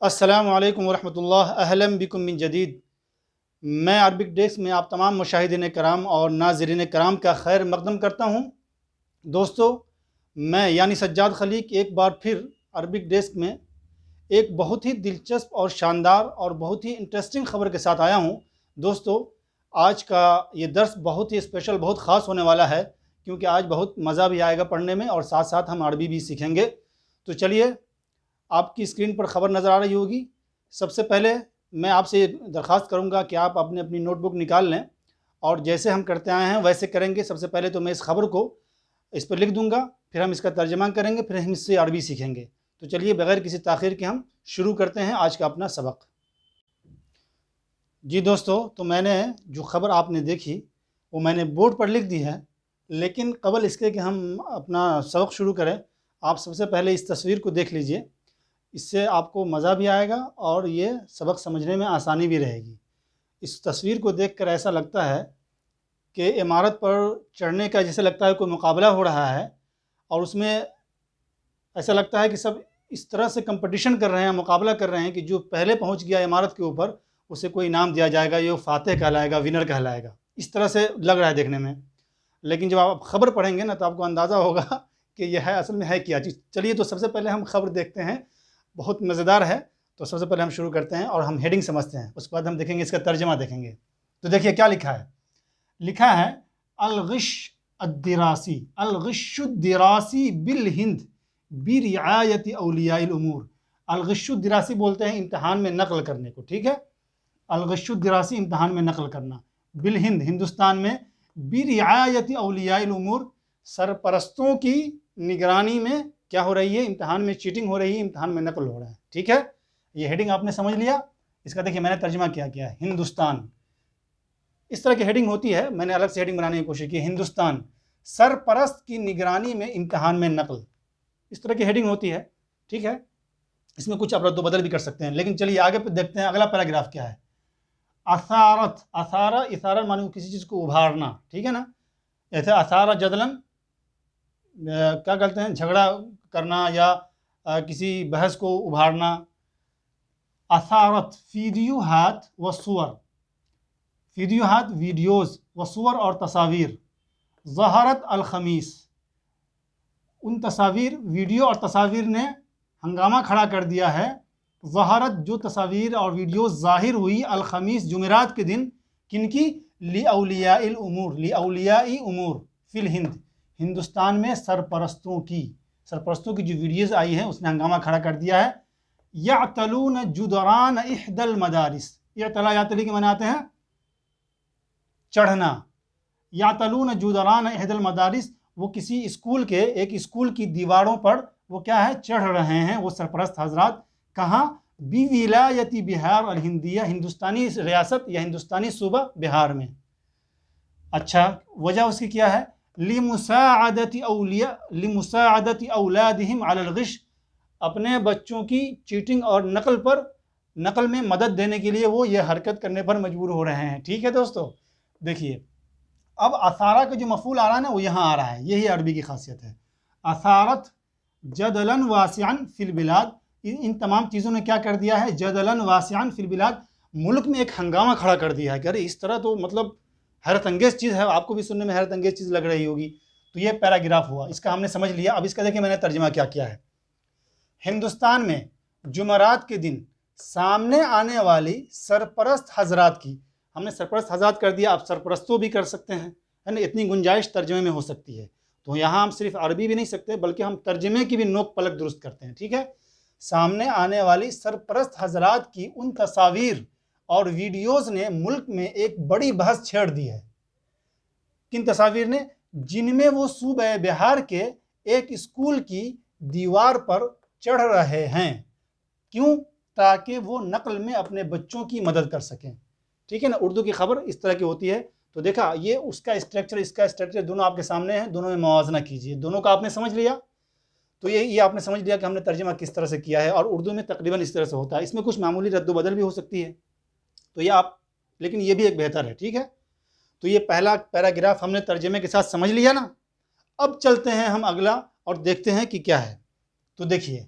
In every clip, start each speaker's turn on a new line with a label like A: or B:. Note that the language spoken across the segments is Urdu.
A: السلام علیکم ورحمۃ اللہ، اہلا بکم من جدید۔ میں عربک ڈیسک میں آپ تمام مشاہدین کرام اور ناظرین کرام کا خیر مقدم کرتا ہوں۔ دوستو، میں یعنی سجاد خلیق ایک بار پھر عربک ڈیسک میں ایک بہت ہی دلچسپ اور شاندار اور بہت ہی انٹرسٹنگ خبر کے ساتھ آیا ہوں۔ دوستو، آج کا یہ درس بہت ہی اسپیشل، بہت خاص ہونے والا ہے، کیونکہ آج بہت مزہ بھی آئے گا پڑھنے میں اور ساتھ ساتھ ہم عربی بھی سیکھیں گے۔ تو چلیے، آپ کی اسکرین پر خبر نظر آ رہی ہوگی۔ سب سے پہلے میں آپ سے درخواست کروں گا کہ آپ اپنی نوٹ بک نکال لیں اور جیسے ہم کرتے آئے ہیں ویسے کریں گے۔ سب سے پہلے تو میں اس خبر کو اس پر لکھ دوں گا، پھر ہم اس کا ترجمہ کریں گے، پھر ہم اس سے عربی سیکھیں گے۔ تو چلیے، بغیر کسی تاخیر کے ہم شروع کرتے ہیں آج کا اپنا سبق۔ جی دوستو، تو میں نے جو خبر آپ نے دیکھی وہ میں نے بورڈ پر لکھ دی ہے، لیکن قبل اس کے کہ ہم اپنا سبق شروع کریں، آپ سب سے پہلے اس تصویر کو دیکھ لیجئے۔ اس سے آپ کو مزہ بھی آئے گا اور یہ سبق سمجھنے میں آسانی بھی رہے گی۔ اس تصویر کو دیکھ کر ایسا لگتا ہے کہ عمارت پر چڑھنے کا جیسے لگتا ہے کوئی مقابلہ ہو رہا ہے، اور اس میں ایسا لگتا ہے کہ سب اس طرح سے کمپٹیشن کر رہے ہیں، مقابلہ کر رہے ہیں کہ جو پہلے پہنچ گیا عمارت کے اوپر اسے کوئی انعام دیا جائے گا، یہ فاتح کہلائے گا، ونر کہلائے گا۔ اس طرح سے لگ رہا ہے دیکھنے میں، لیکن جب آپ خبر پڑھیں گے نا تو آپ کو اندازہ ہوگا کہ یہ ہے اصل میں ہے کیا چیز۔ چلیے، تو سب سے پہلے ہم خبر دیکھتے ہیں، بہت مزیدار ہے۔ تو سب سے پہلے ہم شروع کرتے ہیں اور ہم ہیڈنگ سمجھتے ہیں، اس کے بعد ہم دیکھیں گے اس کا ترجمہ دیکھیں گے۔ تو دیکھیے کیا لکھا ہے۔ لکھا ہے الغش الدراسی، الغش الدراسی بالہند برعایت اولیاء الامور۔ الغش الدراسی بولتے ہیں امتحان میں نقل کرنے کو، ٹھیک ہے؟ الغش الدراسی امتحان میں نقل کرنا، بالہند ہندوستان میں، برعایت اولیاء الامور سرپرستوں کی نگرانی میں کیا ہو رہی ہے؟ امتحان میں چیٹنگ ہو رہی ہے، امتحان میں نقل ہو رہا ہے، ٹھیک ہے؟ یہ ہیڈنگ آپ نے سمجھ لیا۔ اس کا دیکھیے میں نے ترجمہ کیا ہے، ہندوستان۔ اس طرح کی ہیڈنگ ہوتی ہے، میں نے الگ سے ہیڈنگ بنانے کی کوشش کی، ہندوستان سرپرست کی نگرانی میں امتحان میں نقل، اس طرح کی ہیڈنگ ہوتی ہے، ٹھیک ہے؟ اس میں کچھ رد و بدل بھی کر سکتے ہیں، لیکن چلیے آگے پہ دیکھتے ہیں اگلا پیراگراف کیا ہے۔ اثارت، اثارہ، اثارہ معنی کسی چیز کو ابھارنا، ٹھیک ہے نا؟ ایسے اثارہ جدلن کیا کہتے ہیں، جھگڑا کرنا یا کسی بحث کو ابھارنا۔ اثارت ویڈیوہات و صور، ویڈیوہات ویڈیوز، و صور اور تصاویر۔ ظہرت الخمیس، ان تصاویر، ویڈیو اور تصاویر نے ہنگامہ کھڑا کر دیا ہے۔ ظہرت، جو تصاویر اور ویڈیوز ظاہر ہوئی، الخمیس جمعرات کے دن، کن کی؟ لاولیاء الامور، لاولیاء امور فی الہند، ہندوستان میں سرپرستوں کی جو ویڈیوز آئی ہیں اس نے ہنگامہ کھڑا کر دیا ہے۔ یعتلون جدران احدى المدارس، اعتلا، یعتلی کے معنی آتے ہیں چڑھنا۔ یعتلون جدران احدى المدارس، وہ کسی اسکول کے، ایک اسکول کی دیواروں پر وہ کیا ہے؟ چڑھ رہے ہیں وہ سرپرست حضرات۔ کہاں؟ بولایت بہار الہندیہ، ہندوستانی ریاست یا ہندوستانی صوبہ بہار میں۔ اچھا، وجہ اس کی کیا ہے؟ لمساعدت اولادہم علی الغش، اپنے بچوں کی چیٹنگ اور نقل میں مدد دینے کے لیے وہ یہ حرکت کرنے پر مجبور ہو رہے ہیں، ٹھیک ہے دوستو؟ دیکھیے، اب اثارہ کا جو مفعول آ رہا ہے نا وہ یہاں آ رہا ہے، یہی عربی کی خاصیت ہے۔ اثارت جدلاً واسعاً فی البلاد، ان تمام چیزوں نے کیا کر دیا ہے؟ جدلاً واسعاً فی البلاد، ملک میں ایک ہنگامہ کھڑا کر دیا ہے کہ ارے اس طرح تو مطلب حیرت انگیز چیز ہے، آپ کو بھی سننے میں حیرت انگیز چیز لگ رہی ہوگی۔ تو یہ پیراگراف ہوا، اس کا ہم نے سمجھ لیا۔ اب اس کا دیکھیں میں نے ترجمہ کیا ہے۔ ہندوستان میں جمعرات کے دن سامنے آنے والی سرپرست حضرات کی، ہم نے سرپرست حضرات کر دیا، آپ سرپرستوں بھی کر سکتے ہیں، ہے نا؟ اتنی گنجائش ترجمے میں ہو سکتی ہے۔ تو یہاں ہم صرف عربی بھی نہیں سکتے بلکہ ہم ترجمے کی بھی نوک پلک درست کرتے ہیں، ٹھیک ہے؟ سامنے آنے والی سرپرست حضرات کی ان تصاویر اور ویڈیوز نے ملک میں ایک بڑی بحث چھیڑ دی ہے۔ کن تصاویر نے؟ جن میں وہ صوبہ بہار کے ایک اسکول کی دیوار پر چڑھ رہے ہیں۔ کیوں؟ تاکہ وہ نقل میں اپنے بچوں کی مدد کر سکیں، ٹھیک ہے نا؟ اردو کی خبر اس طرح کی ہوتی ہے۔ تو دیکھا، یہ اس کا اسٹرکچر، اس کا اسٹرکچر دونوں آپ کے سامنے ہیں، دونوں میں موازنہ کیجئے، دونوں کا آپ نے سمجھ لیا۔ تو یہ آپ نے سمجھ لیا کہ ہم نے ترجمہ کس طرح سے کیا ہے، اور اردو میں تقریباً اس طرح سے ہوتا ہے۔ اس میں کچھ معمولی رد و بدل بھی ہو سکتی ہے، تو یہ آپ، لیکن یہ بھی ایک بہتر ہے، ٹھیک ہے؟ تو یہ پہلا پیراگراف ہم نے ترجمے کے ساتھ سمجھ لیا نا۔ اب چلتے ہیں ہم اگلا اور دیکھتے ہیں کہ کیا ہے۔ تو دیکھیے،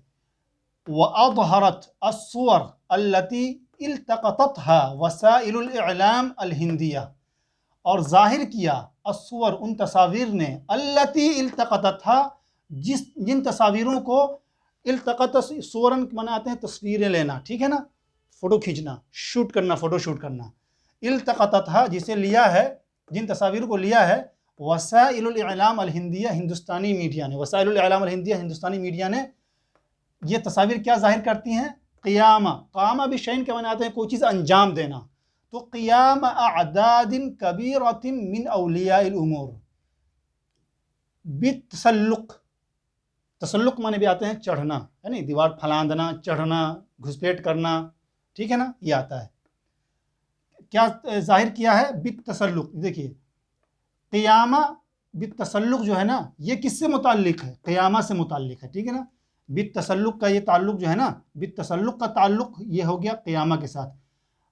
A: وأظهرت الصور التي التقطتها وسائل الإعلام الہندیہ، اور ظاہر کیا الصور ان تصاویر نے التي التقطتها جن تصاویروں کو التقط صورن مناتے ہیں تصویریں لینا، ٹھیک ہے نا، فوٹو کھینچنا، شوٹ کرنا، فوٹو شوٹ کرنا، التقطتها جسے لیا ہے، جن تصاویر کو لیا ہے وسائل الاعلام الہندیہ ہندوستانی میڈیا نے، وسائل الاعلام الہندیہ ہندوستانی میڈیا نے یہ تصاویر کیا ظاہر کرتی ہیں؟ قیامہ، قامہ بشین کے مناتے ہیں کوئی چیز انجام دینا، تو قیام اعداد کبیرۃ من اولیاء الامور بالتسلق، تسلق معنی بھی آتے ہیں چڑھنا، ہے نہیں، دیوار پھلاندنا، چڑھنا، گھسپیٹ کرنا، ٹھیک ہے نا، یہ آتا ہے۔ کیا ظاہر کیا ہے؟ بالتسلق، دیکھیے قیامہ بالتسلق جو ہے نا، یہ کس سے متعلق ہے؟ قیامہ سے متعلق ہے، ٹھیک ہے نا، بالتسلق کا یہ تعلق جو ہے نا، بالتسلق کا تعلق یہ ہو گیا قیامہ کے ساتھ،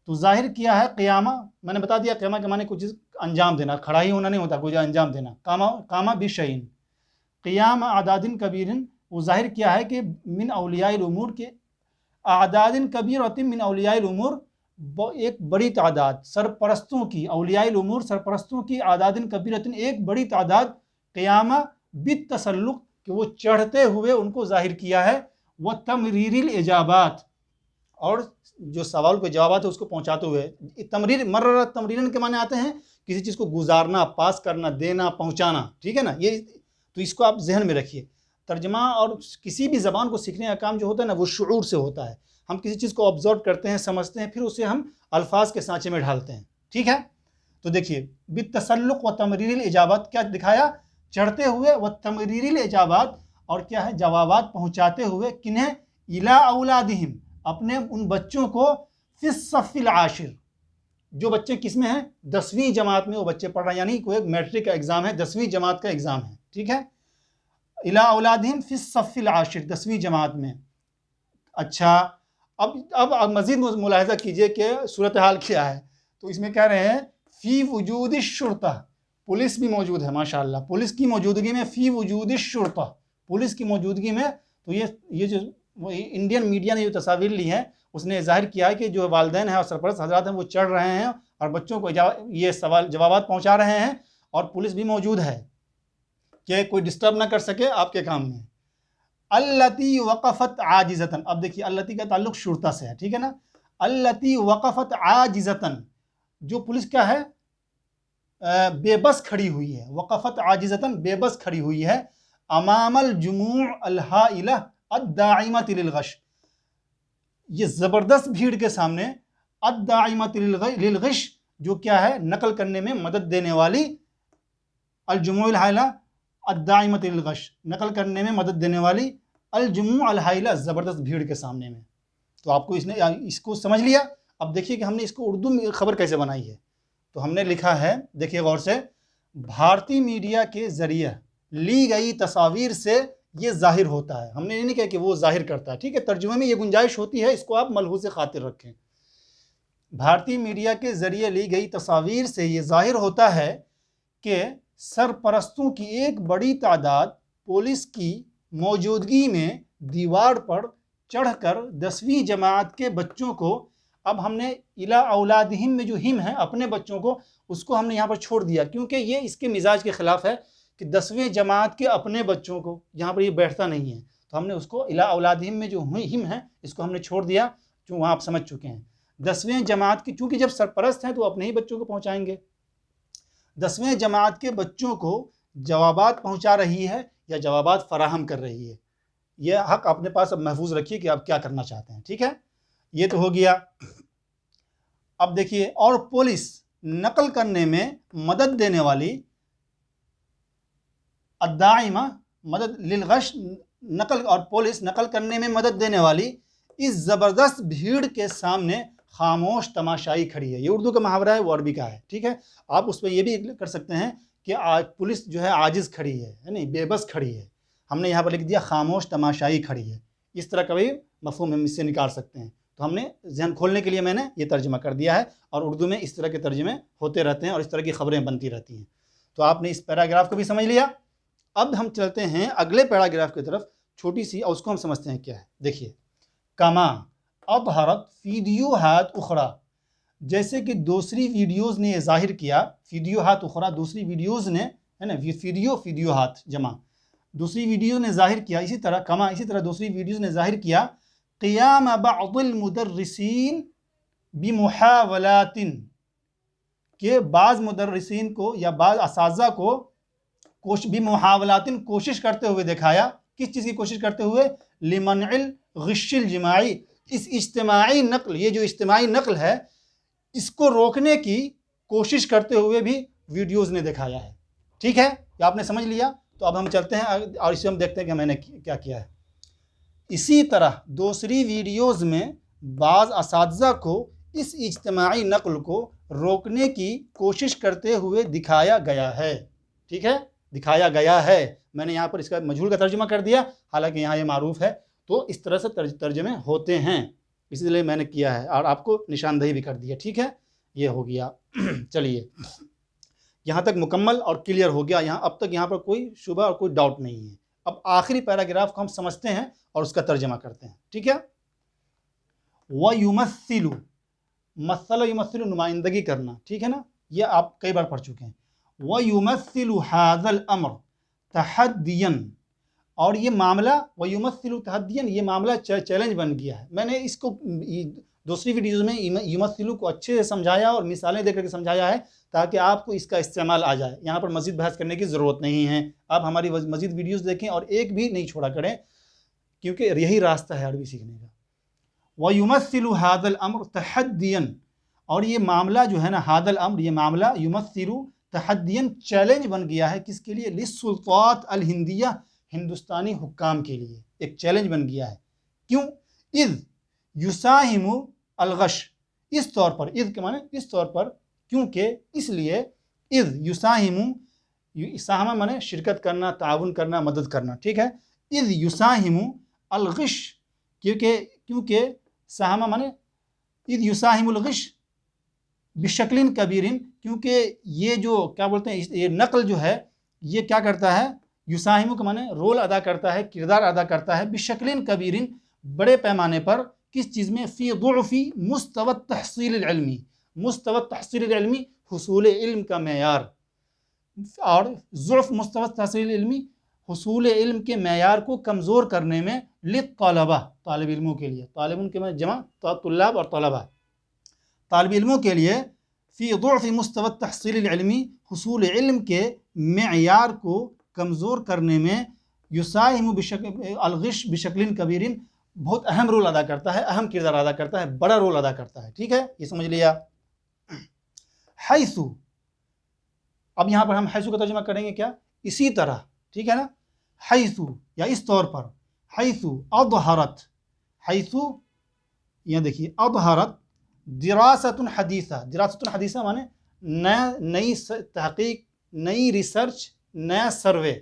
A: تو ظاہر کیا ہے قیامہ، میں نے بتا دیا قیامہ کے معنی کوئی چیز انجام دینا، کھڑا ہی ہونا نہیں ہوتا، کوئی انجام دینا، قامہ بشین، قیام اعداد کبیر، وہ ظاہر کیا ہے کہ من اولیاء الامور کے اعداد کبیرۃ من اولیاء الامور، ایک بڑی تعداد سرپرستوں کی، اولیاء الامور سرپرستوں کی، اعداد کبیرۃ ایک بڑی تعداد، قیامہ بالتسلق کہ وہ چڑھتے ہوئے ان کو ظاہر کیا ہے، وہ تمریر الاجابات، اور جو سوال کے جوابات ہے اس کو پہنچاتے ہوئے، تمریر مرر تمرین کے معنی آتے ہیں کسی چیز کو گزارنا، پاس کرنا، دینا، پہنچانا، ٹھیک ہے نا، یہ تو اس کو آپ ذہن میں رکھیے۔ ترجمہ اور کسی بھی زبان کو سیکھنے کا کام جو ہوتا ہے نا وہ شعور سے ہوتا ہے، ہم کسی چیز کو آبزرو کرتے ہیں، سمجھتے ہیں، پھر اسے ہم الفاظ کے سانچے میں ڈھالتے ہیں، ٹھیک ہے۔ تو دیکھیے بالتسلق و تمریر الاجابات کیا دکھایا؟ چڑھتے ہوئے، و تمریر الاجابات، اور کیا ہے؟ جوابات پہنچاتے ہوئے، کنہیں؟ الی اولادہم، اپنے ان بچوں کو، فی الصف العاشر، جو بچے کس میں ہیں؟ 10ویں جماعت میں وہ بچے پڑھ رہے ہیں، یعنی کوئی میٹرک کا ایگزام ہے، 10ویں جماعت کا ایگزام ہے، ٹھیک ہے، الی اولادہم فی الصف العاشر، 10ویں جماعت میں۔ اچھا، اب مزید ملاحظہ کیجئے کہ صورتحال کیا ہے، تو اس میں کہہ رہے ہیں فی وجود الشرطہ، پولیس بھی موجود ہے، ماشاءاللہ، پولیس کی موجودگی میں، فی وجود الشرطہ، پولیس کی موجودگی میں، تو یہ جو انڈین میڈیا نے جو تصاویر لی ہیں اس نے ظاہر کیا ہے کہ جو والدین ہیں اور سرپرست حضرات ہیں وہ چڑھ رہے ہیں اور بچوں کو یہ جوابات پہنچا رہے ہیں، اور پولیس بھی موجود ہے کہ کوئی ڈسٹرب نہ کر سکے آپ کے کام میں۔ التی وقفت عاجزتاً، اب دیکھیے التی کا تعلق شرطہ سے ہے، ٹھیک ہے نا، التی وقفت عاجزتاً، جو پولیس کیا ہے؟ بے بس کھڑی ہوئی ہے، وقفت عاجزتاً، بے بس کھڑی ہوئی ہے، امام الجموع الہائلہ الداعمۃ للغش، یہ زبردست بھیڑ کے سامنے، الداعمۃ للغش، جو کیا ہے؟ نقل کرنے میں مدد دینے والی، الجموع الہائلہ الداعمۃ للغش، نقل کرنے میں مدد دینے والی، الجموع الہائلہ، زبردست بھیڑ کے سامنے میں۔ تو آپ کو اس کو سمجھ لیا۔ اب دیکھیے کہ ہم نے اس کو اردو میں خبر کیسے بنائی ہے، تو ہم نے لکھا ہے، دیکھیے غور سے، بھارتی میڈیا کے ذریعے لی گئی تصاویر سے یہ ظاہر ہوتا ہے، ہم نے یہ نہیں کہا کہ وہ ظاہر کرتا ہے، ٹھیک ہے، ترجمے میں یہ گنجائش ہوتی ہے، اس کو آپ ملحوظ خاطر رکھیں۔ بھارتی میڈیا کے ذریعے لی گئی تصاویر سے یہ ظاہر ہوتا ہے کہ سرپرستوں کی ایک بڑی تعداد پولیس کی موجودگی میں دیوار پر چڑھ کر 10ویں جماعت کے بچوں کو، اب ہم نے الی اولادہم میں جو ہم ہے اپنے بچوں کو، اس کو ہم نے یہاں پر چھوڑ دیا، کیونکہ یہ اس کے مزاج کے خلاف ہے کہ 10ویں جماعت کے اپنے بچوں کو، یہاں پر یہ بیٹھتا نہیں ہے، تو ہم نے اس کو الی اولادہم میں جو ہم ہے اس کو ہم نے چھوڑ دیا، جو وہاں آپ سمجھ چکے ہیں۔ 10ویں جماعت کی، چونکہ جب سرپرست ہیں تو اپنے ہی بچوں کو پہنچائیں گے، 10ویں جماعت کے بچوں کو جوابات پہنچا رہی ہے یا جوابات فراہم کر رہی ہے، یہ حق اپنے پاس اب محفوظ رکھیے کہ آپ کیا کرنا چاہتے ہیں، ٹھیک ہے، یہ تو ہو گیا۔ اب دیکھیے، اور پولیس نقل کرنے میں مدد دینے والی، الداعمہ مدد للغش، نقل، اور پولیس نقل کرنے میں مدد دینے والی اس زبردست بھیڑ کے سامنے خاموش تماشائی کھڑی ہے، یہ اردو کا محاورہ ہے، وہ عربی کا ہے، ٹھیک ہے، آپ اس پہ یہ بھی کر سکتے ہیں کہ پولیس جو ہے عاجز کھڑی ہے، یعنی بے بس کھڑی ہے، ہم نے یہاں پر لکھ دیا خاموش تماشائی کھڑی ہے، اس طرح کا بھی مفہوم ہم اس سے نکال سکتے ہیں، تو ہم نے ذہن کھولنے کے لیے میں نے یہ ترجمہ کر دیا ہے، اور اردو میں اس طرح کے ترجمے ہوتے رہتے ہیں اور اس طرح کی خبریں بنتی رہتی ہیں۔ تو آپ نے اس پیراگراف کو بھی سمجھ لیا۔ اب ہم چلتے ہیں اگلے پیراگراف کی طرف، چھوٹی سی، اور اس کو ہم سمجھتے ہیں کیا ہے۔ دیکھیے کما اظہرت ویڈیوہات اخرى، جیسے کہ دوسری ویڈیوز نے یہ ظاہر کیا، ویڈیوہات اخرى دوسری ویڈیوز نے، ہے نا، ویڈیوہات جمع، دوسری ویڈیو نے ظاہر کیا، اسی طرح کما اسی طرح دوسری ویڈیوز نے ظاہر کیا قیام بعض المدرسین بمحاولات، کہ بعض مدرسین کو یا بعض اساتذہ کو بمحاولات کوشش کرتے ہوئے دکھایا، کس چیز کی کوشش کرتے ہوئے؟ لمنع الغش الجماعی، اس اجتماعی نقل، یہ جو اجتماعی نقل ہے اس کو روکنے کی کوشش کرتے ہوئے بھی ویڈیوز نے دکھایا ہے۔ ٹھیک ہے، یہ آپ نے سمجھ لیا؟ تو اب ہم چلتے ہیں اور اسے ہم دیکھتے ہیں کہ میں نے کیا کیا ہے۔ اسی طرح دوسری ویڈیوز میں بعض اساتذہ کو اس اجتماعی نقل کو روکنے کی کوشش کرتے ہوئے دکھایا گیا ہے۔ ٹھیک ہے، دکھایا گیا ہے، میں نے یہاں پر اس کا مجہول کا ترجمہ کر دیا، حالانکہ یہاں یہ معروف ہے، تو اس طرح سے ترجمے ہوتے ہیں، اس لیے میں نے کیا ہے اور آپ کو نشاندہی بھی کر دیا۔ ٹھیک ہے، یہ ہو گیا۔ چلیے یہاں تک مکمل اور کلیئر ہو گیا، اب تک یہاں پر کوئی شبہ اور کوئی ڈاؤٹ نہیں ہے۔ اب آخری پیراگراف کو ہم سمجھتے ہیں اور اس کا ترجمہ کرتے ہیں۔ ٹھیک ہے، وَيُمَثِّلُ، مثل یمثل نمائندگی کرنا، ٹھیک ہے نا، یہ آپ کئی بار پڑھ چکے ہیں۔ وَيُمَثِّلُ هَذَا الْأَمْرُ تَحَدِّيًا، اور یہ معاملہ وَيُمَثِّلُ تَحَدِّيًا، یہ معاملہ چیلنج بن گیا ہے۔ میں نے اس کو دوسری ویڈیوز میں یمثلو کو اچھے سے سمجھایا اور مثالیں دے کر کے سمجھایا ہے تاکہ آپ کو اس کا استعمال آ جائے، یہاں پر مزید بحث کرنے کی ضرورت نہیں ہے۔ آپ ہماری مزید ویڈیوز دیکھیں اور ایک بھی نہیں چھوڑا کریں، کیونکہ یہی راستہ ہے عربی سیکھنے کا۔ وَيُمَثِّلُ هَذَا الْأَمْرُ تَحَدِّيًا، اور یہ معاملہ جو ہے نا، هَذَا الْأَمْر، یہ معاملہ یمثل تحدیًا چیلنج بن گیا ہے، کس کے لیے؟ للسلطات الہندیہ، ہندوستانی حکام کے لیے ایک چیلنج بن گیا ہے۔ کیوں؟ اذ یساہم الغش، اس طور پر، اذ کے معنی اس طور پر، کیونکہ، اس لیے، اذ یساہم، ساہمہ معنی شرکت کرنا، تعاون کرنا، مدد کرنا، ٹھیک ہے، اذ یساہم الغش، کیونکہ ساہمہ معنی اذ یساہم الغش بشکل کبیر، کیونکہ یہ جو کیا بولتے ہیں، یہ نقل جو ہے یہ کیا کرتا ہے؟ یساہم کا معنی رول ادا کرتا ہے، کردار ادا کرتا ہے، بشکل کبیر، بڑے پیمانے پر، کس چیز میں؟ فی ضعف مستوی التحصیل العلمی، مستوی التحصیل العلمی، حصول علم کا معیار، اور ضعف مستوی التحصیل العلمی، حصول علم کے معیار کو کمزور کرنے میں، للطلبہ، طالب علموں کے لیے، طالبوں کے جمع طلاب اور طلبہ، طالب علموں کے لیے، فی ضعف مستوی التحصیل العلمی، حصول علم کے معیار کو کمزور کرنے میں، یساہم الغش بشکل کبیر، بہت اہم رول ادا کرتا ہے، اہم کردار ادا کرتا ہے، بڑا رول ادا کرتا ہے۔ ٹھیک ہے، یہ سمجھ لیا۔ حیث، اب یہاں پر ہم حیث کا ترجمہ کریں گے کیا؟ اسی طرح، ٹھیک ہے نا، حیث یا اس طور پر، حیث اظہرت، حیث، یہاں دیکھیے، اظہرت دراست حدیثہ، دراست حدیثہ مانے نئی تحقیق، نئی ریسرچ، نیا سروے،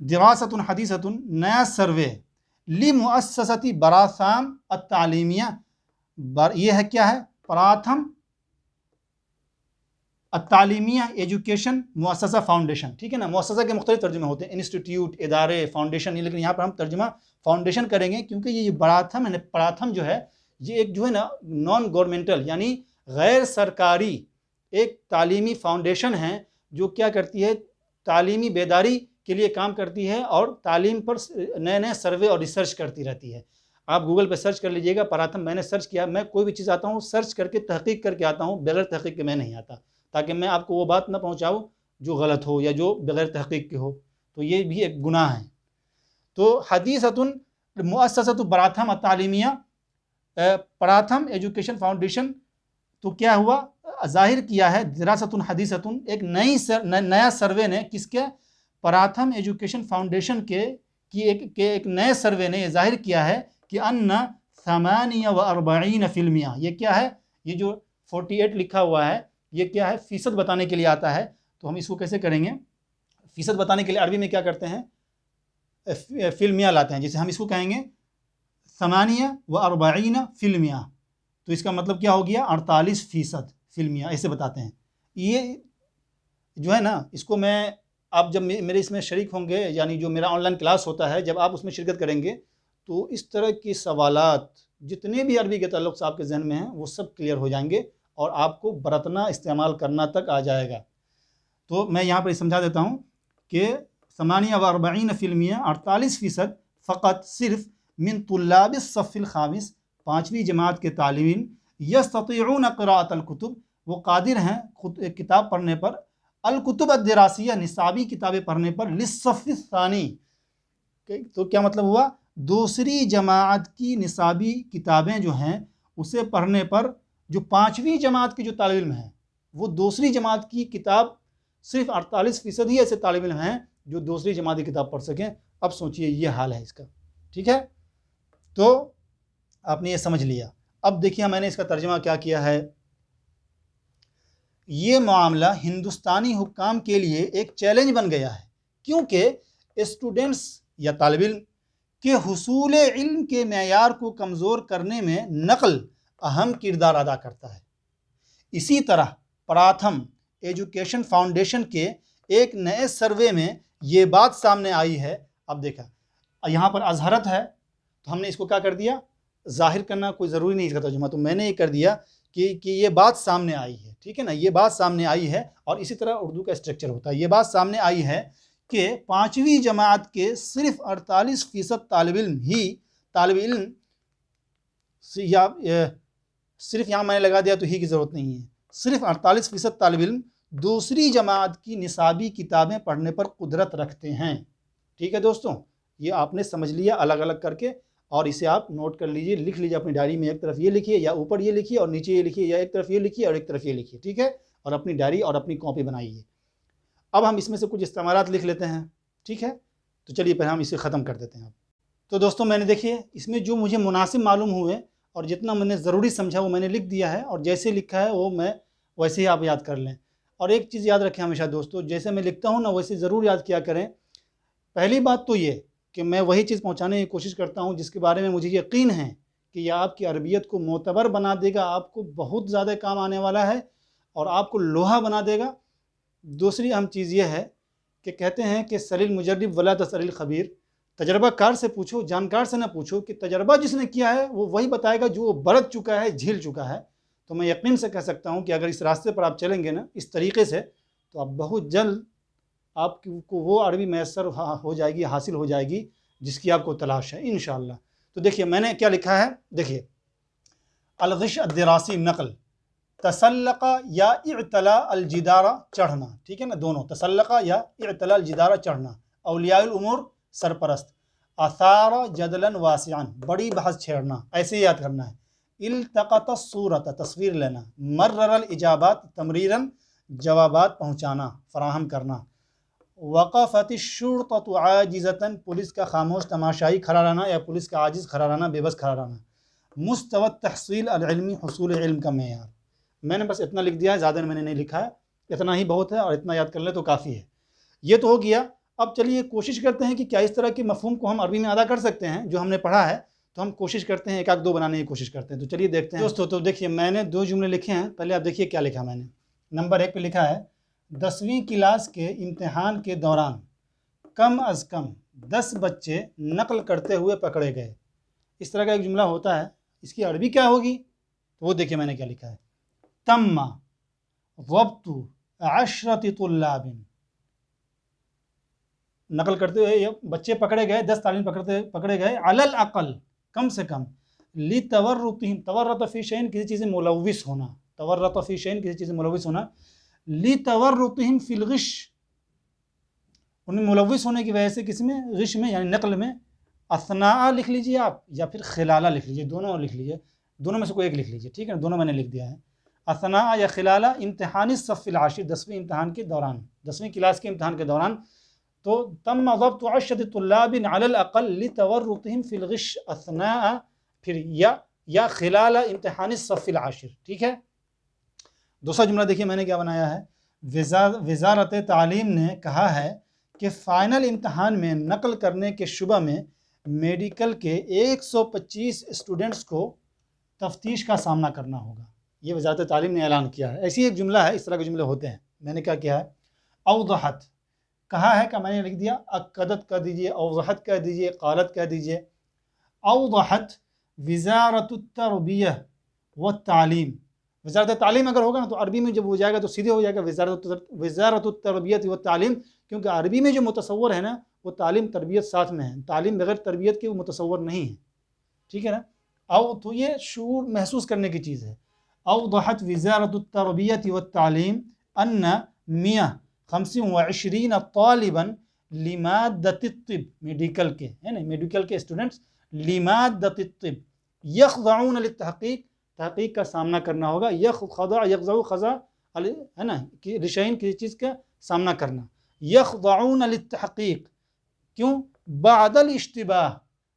A: دراست حدیثۃ، نیا سروے، لمؤسسۃ براتھم التعلیمیہ، یہ ہے کیا ہے؟ پراتھم التعلیمیہ ایجوکیشن مؤسسہ فاؤنڈیشن، ٹھیک ہے نا، مؤسسہ کے مختلف ترجمے ہوتے ہیں، انسٹیٹیوٹ، ادارے، فاؤنڈیشن، لیکن یہاں پر ہم ترجمہ فاؤنڈیشن کریں گے، کیونکہ یہ براتھم ہے، پراتھم جو ہے یہ ایک جو ہے نا نان گورنمنٹل یعنی غیر سرکاری ایک تعلیمی فاؤنڈیشن ہے، جو کیا کرتی ہے؟ تعلیمی بیداری کے لیے کام کرتی ہے اور تعلیم پر نئے نئے سروے اور ریسرچ کرتی رہتی ہے۔ آپ گوگل پہ سرچ کر لیجئے گا پراتھم، میں نے سرچ کیا، میں کوئی بھی چیز آتا ہوں سرچ کر کے تحقیق کر کے آتا ہوں، بغیر تحقیق کے میں نہیں آتا، تاکہ میں آپ کو وہ بات نہ پہنچاؤں جو غلط ہو یا جو بغیر تحقیق کے ہو، تو یہ بھی ایک گناہ ہے۔ تو حدیثۃ مؤسسۃ براتھم التعلیمیہ، پراتھم ایجوکیشن فاؤنڈیشن، تو کیا ہوا؟ ظاہر کیا ہے، دراست حدیثۃ، ایک نیا سروے نے، کس کے؟ پراتھم ایجوکیشن فاؤنڈیشن کے ایک نئے سروے نے یہ ظاہر کیا ہے کہ ان 48%، یہ کیا ہے؟ یہ جو 48 لکھا ہوا ہے یہ کیا ہے؟ فیصد بتانے کے لیے آتا ہے، تو ہم اس کو کیسے کریں گے؟ فیصد بتانے کے لیے عربی میں کیا کرتے ہیں؟ فلمیہ لاتے ہیں، جسے ہم اس کو کہیں گے 48%، تو اس کا مطلب کیا ہو گیا؟ 48% فلمیہ، ایسے بتاتے ہیں۔ یہ جو ہے نا، اس کو میں، آپ جب میرے اس میں شریک ہوں گے، یعنی جو میرا آن لائن کلاس ہوتا ہے، جب آپ اس میں شرکت کریں گے تو اس طرح کی سوالات جتنے بھی عربی کے تعلق سے آپ کے ذہن میں ہیں وہ سب کلیئر ہو جائیں گے اور آپ کو برتنا استعمال کرنا تک آ جائے گا۔ تو میں یہاں پر سمجھا دیتا ہوں کہ 48% 48% فقط صرف من طلاب الصف الخامس 5ویں جماعت کے طالبین یستطیعون قراءۃ الکتب وہ قادر ہیں کتاب پڑھنے پر، الکتب الدراسیہ نصابی کتابیں پڑھنے پر، للصف الثانی تو کیا مطلب ہوا، دوسری جماعت کی نصابی کتابیں جو ہیں اسے پڑھنے پر جو 5ویں جماعت کے جو طالب علم ہیں وہ دوسری جماعت کی کتاب صرف 48% ہی ایسے طالب علم ہیں جو دوسری جماعت کی کتاب پڑھ سکیں۔ اب سوچئے یہ حال ہے اس کا، ٹھیک ہے؟ تو آپ نے یہ سمجھ لیا۔ اب دیکھیے میں نے اس کا ترجمہ کیا کیا ہے۔ یہ معاملہ ہندوستانی حکام کے لیے ایک چیلنج بن گیا ہے، کیونکہ اسٹوڈنٹس یا طالب علم کے حصول علم کے معیار کو کمزور کرنے میں نقل اہم کردار ادا کرتا ہے۔ اسی طرح پراتھم ایجوکیشن فاؤنڈیشن کے ایک نئے سروے میں یہ بات سامنے آئی ہے۔ اب دیکھا یہاں پر اظہرت ہے تو ہم نے اس کو کیا کر دیا، ظاہر کرنا کوئی ضروری نہیں اس کا ترجمہ، تو میں نے یہ کر دیا کہ یہ بات سامنے آئی ہے، ٹھیک ہے نا، یہ بات سامنے آئی ہے۔ اور اسی طرح اردو کا اسٹرکچر ہوتا ہے، یہ بات سامنے آئی ہے کہ 5ویں جماعت کے صرف 48% طالب علم یا صرف یہاں میں نے لگا دیا تو ہی کی ضرورت نہیں ہے، صرف 48% طالب علم دوسری جماعت کی نصابی کتابیں پڑھنے پر قدرت رکھتے ہیں۔ ٹھیک ہے دوستوں، یہ آپ نے سمجھ لیا الگ الگ کر کے، اور اسے آپ نوٹ کر لیجئے، لکھ لیجئے اپنی ڈائری میں، ایک طرف یہ لکھیے یا اوپر یہ لکھیے اور نیچے یہ لکھیے، یا ایک طرف یہ لکھیے اور ایک طرف یہ لکھیے، ٹھیک ہے، اور اپنی ڈائری اور اپنی کاپی بنائیے۔ اب ہم اس میں سے کچھ استعمالات لکھ لیتے ہیں، ٹھیک ہے، تو چلیے پہلے ہم اسے ختم کر دیتے ہیں۔ تو دوستوں میں نے دیکھیے اس میں جو مجھے مناسب معلوم ہوئے اور جتنا میں نے ضروری سمجھا وہ میں نے لکھ دیا ہے، اور جیسے لکھا ہے وہ میں ویسے ہی آپ یاد کر لیں۔ اور ایک چیز یاد رکھیں ہمیشہ دوستوں، جیسے میں لکھتا ہوں نا ویسے ضرور یاد کیا کریں۔ پہلی بات تو یہ کہ میں وہی چیز پہنچانے کی کوشش کرتا ہوں جس کے بارے میں مجھے یقین ہے کہ یہ آپ کی عربیت کو معتبر بنا دے گا، آپ کو بہت زیادہ کام آنے والا ہے اور آپ کو لوہا بنا دے گا۔ دوسری اہم چیز یہ ہے کہ کہتے ہیں کہ سل المجرب ولا تسأل الخبیر، تجربہ کار سے پوچھو، جانکار سے نہ پوچھو، کہ تجربہ جس نے کیا ہے وہ وہی بتائے گا جو وہ برت چکا ہے، جھیل چکا ہے۔ تو میں یقین سے کہہ سکتا ہوں کہ اگر اس راستے پر آپ چلیں گے نا اس طریقے سے، تو آپ بہت جلد آپ کو وہ عربی میسر ہو جائے گی، حاصل ہو جائے گی جس کی آپ کو تلاش ہے انشاءاللہ۔ تو دیکھیے میں نے کیا لکھا ہے، دیکھیے الغش الدراسی نقل، تسلقہ یا اعتلا الجدارہ چڑھنا، ٹھیک ہے نا، دونوں تسلقہ یا اعتلا الجدارہ چڑھنا، اولیاء الامور سرپرست، اثار جدلا واسعا بڑی بحث چھیڑنا، ایسے یاد کرنا ہے، التقط الصورت تصویر لینا، مرر الاجابات تمریرا جوابات پہنچانا فراہم کرنا، وقفت الشرطۃ عاجزۃ پولیس کا خاموش تماشائی کھڑا رہنا یا پولیس کا عاجز کھڑا رہنا، بے بس کھڑا رہنا، مستوى التحصیل العلمی حصول علم کا معیار۔ میں نے بس اتنا لکھ دیا ہے، زیادہ میں نے نہیں لکھا ہے، اتنا ہی بہت ہے اور اتنا یاد کر لیں تو کافی ہے۔ یہ تو ہو گیا۔ اب چلیے کوشش کرتے ہیں کہ کیا اس طرح کے مفہوم کو ہم عربی میں ادا کر سکتے ہیں جو ہم نے پڑھا ہے، تو ہم کوشش کرتے ہیں ایک آدھ دو بنانے کی کوشش کرتے ہیں۔ تو چلیے دیکھتے ہیں دوستو۔ تو دیکھیے میں نے 2 جملے لکھے ہیں، پہلے آپ دیکھیے کیا لکھا میں نے۔ نمبر 1 پہ لکھا ہے 10ویں کلاس کے امتحان کے دوران کم از کم 10 بچے نقل کرتے ہوئے پکڑے گئے۔ اس طرح کا ایک جملہ ہوتا ہے، اس کی عربی کیا ہوگی؟ تو وہ دیکھیے میں نے کیا لکھا ہے، تم ضبط 10 طلاب، نقل کرتے ہوئے بچے پکڑے گئے، 10 طالب پکڑے گئے، علی الاقل کم سے کم، لتورطہم، تورط فی شیء کسی چیز میں ملوث ہونا، تورط فی شیء کسی چیز میں ملوث ہونا، لتورطہم فی الغش، انہیں ملوث ہونے کی وجہ سے کس میں، غش میں یعنی نقل میں، اثناء لکھ لیجئے آپ یا پھر خلالہ لکھ لیجئے، دونوں لکھ لیجئے، دونوں میں سے کوئی ایک لکھ لیجئے، ٹھیک ہے، دونوں میں نے لکھ دیا ہے۔ اثناء یا خلالہ امتحانی الصف العاشر، 10ویں امتحان کے دوران، 10ویں کلاس کے امتحان کے دوران، تو تم ضبط 10 طلاب علی الاقل لتورطہم فی الغش اثناء، پھر یا خلال امتحان الصف العاشر، ٹھیک ہے۔ دوسرا جملہ دیکھیے میں نے کیا بنایا ہے، وزارت تعلیم نے کہا ہے کہ فائنل امتحان میں نقل کرنے کے شبہ میں میڈیکل کے 125 اسٹوڈنٹس کو تفتیش کا سامنا کرنا ہوگا۔ یہ وزارت تعلیم نے اعلان کیا ہے۔ ایسی ایک جملہ ہے، اس طرح کے جملے ہوتے ہیں۔ میں نے کیا کیا ہے، اوضحت کہا ہے کہ میں نے لکھ دیا، اکدت کہہ دیجئے، اوضحت کہہ دیجئے، قالت کہہ دیجئے، اوضحت وزارت التربیہ والتعلیم. وزارت تعلیم اگر ہوگا نا تو عربی میں جب ہو جائے گا تو سیدھے ہو جائے گا وزارت التربیت والتعلیم، کیونکہ عربی میں جو متصور ہے نا وہ تعلیم تربیت ساتھ میں ہے، تعلیم بغیر تربیت کے وہ متصور نہیں ہے. ٹھیک ہے نا. تو یہ شعور محسوس کرنے کی چیز ہے. اوضحت وزارت التربیت والتعلیم ان 125 طالبا لمادۃ الطب، میڈیکل کے ہے نا، میڈیکل کے اسٹوڈنٹس لمادۃ الطب یخضعون للتحقیق، تحقیق کا سامنا کرنا ہوگا. یخضع خضع ہے نا کہ رشین کسی چیز کا سامنا کرنا. یخضعون للتحقیق کیوں؟ بعد الاشتباہ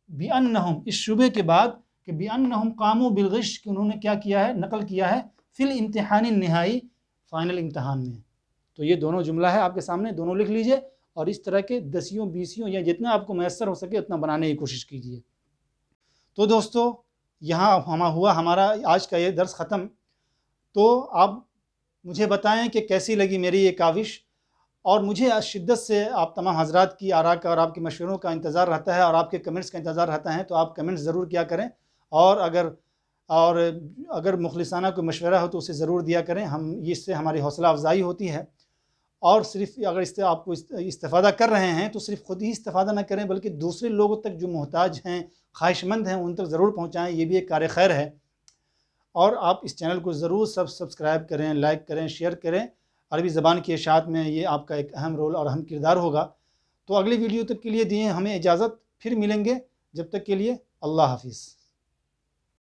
A: بانہم، اس شبے کے بعد کہ بانہم قاموا بالغش، کہ انہوں نے کیا کیا ہے، نقل کیا ہے فی الامتحان النہائی، فائنل امتحان میں. تو یہ دونوں جملہ ہے آپ کے سامنے، دونوں لکھ لیجئے اور اس طرح کے 10 20 یا جتنا آپ کو میسر ہو سکے اتنا بنانے کی کوشش کیجیے. تو دوستو یہاں ہوا ہمارا آج کا یہ درس ختم. تو آپ مجھے بتائیں کہ کیسی لگی میری یہ کاوش، اور مجھے شدت سے آپ تمام حضرات کی آراء کا اور آپ کے مشوروں کا انتظار رہتا ہے اور آپ کے کمنٹس کا انتظار رہتا ہے. تو آپ کمنٹس ضرور کیا کریں، اور اگر مخلصانہ کوئی مشورہ ہو تو اسے ضرور دیا کریں. اس سے ہماری حوصلہ افزائی ہوتی ہے. اور صرف اگر اس سے آپ کو استفادہ کر رہے ہیں تو صرف خود ہی استفادہ نہ کریں بلکہ دوسرے لوگوں تک جو محتاج ہیں، خواہش مند ہیں، ان تک ضرور پہنچائیں. یہ بھی ایک کار خیر ہے. اور آپ اس چینل کو ضرور سبسکرائب کریں، لائک کریں، شیئر کریں. عربی زبان کی اشاعت میں یہ آپ کا ایک اہم رول اور اہم کردار ہوگا. تو اگلی ویڈیو تک کے لیے دیں ہمیں اجازت، پھر ملیں گے. جب تک کے لیے اللہ حافظ.